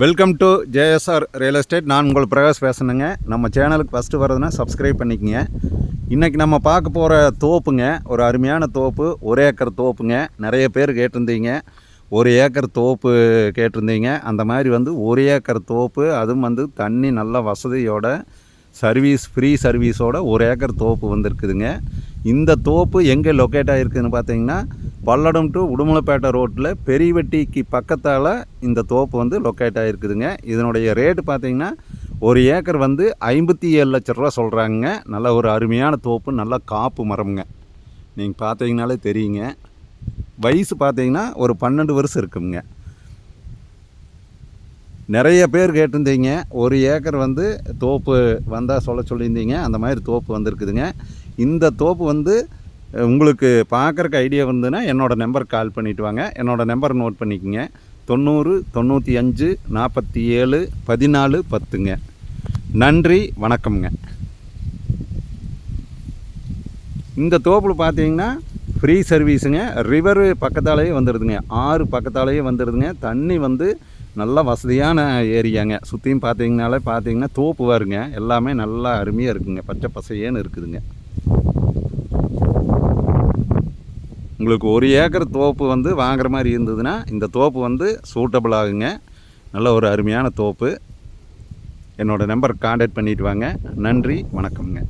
Welcome to JSR real estate. நான் உங்கள் பிரகாஷ் பேசுனேங்க. நம்ம சேனலுக்கு ஃபஸ்ட்டு வரதுன்னா சப்ஸ்கிரைப் பண்ணிக்கங்க. இன்றைக்கி நம்ம பார்க்க போகிற தோப்புங்க, ஒரு அருமையான தோப்பு, 1 ஏக்கர் தோப்புங்க. நிறைய பேர் கேட்டிருந்தீங்க 1 ஏக்கர் தோப்பு கேட்டிருந்தீங்க. அந்த மாதிரி 1 ஏக்கர் தோப்பு, அதுவும் தண்ணி நல்ல வசதியோட சர்வீஸ் ஃப்ரீ சர்வீஸோட 1 ஏக்கர் தோப்பு வந்திருக்குதுங்க. இந்த தோப்பு எங்கே லொக்கேட் ஆகிருக்குதுன்னு பார்த்தீங்கன்னா, பல்லடம் டு உடுமலைப்பேட்டை ரோட்டில் பெரியவெட்டிக்கு பக்கத்தால் இந்த தோப்பு லொக்கேட் ஆகிருக்குதுங்க. இதனுடைய ரேட்டு பார்த்தீங்கன்னா 1 ஏக்கர் 57 லட்ச ரூபா சொல்கிறாங்க. நல்ல ஒரு அருமையான தோப்பு, நல்ல காப்பு மரம்ங்க. நீங்கள் பார்த்தீங்கனாலே தெரியுங்க. வயசு பார்த்தீங்கன்னா ஒரு 12 வருஷம் இருக்குங்க. நிறைய பேர் கேட்டிருந்தீங்க 1 ஏக்கர் தோப்பு வந்தால் சொல்லியிருந்தீங்க. அந்த மாதிரி தோப்பு வந்திருக்குதுங்க. இந்த தோப்பு உங்களுக்கு பார்க்குறக்கு ஐடியா இருந்ததுன்னா என்னோடய நம்பருக்கு கால் பண்ணிவிட்டு வாங்க. என்னோடய நம்பர் நோட் பண்ணிக்கோங்க. 90 95 47 14 10ங்க. நன்றி, வணக்கம்ங்க. இந்த தோப்பில் பார்த்தீங்கன்னா ஃப்ரீ சர்வீஸுங்க. ரிவரு பக்கத்தாலேயே வந்துடுதுங்க, ஆறு பக்கத்தாலேயே வந்துடுதுங்க. தண்ணி நல்ல வசதியான ஏரியாங்க. சுற்றியும் பார்த்தீங்கன்னா தோப்பு வருங்க. எல்லாமே நல்லா அருமையாக இருக்குங்க, பச்சை பசையேன்னு இருக்குதுங்க. உங்களுக்கு 1 ஏக்கர் தோப்பு வாங்குற மாதிரி இருந்ததுன்னா இந்த தோப்பு சூட்டபிள் ஆகுங்க. நல்ல ஒரு அருமையான தோப்பு. என்னோடய நம்பருக்கு கான்டாக்ட் பண்ணிவிட்டு வாங்க. நன்றி, வணக்கம்ங்க.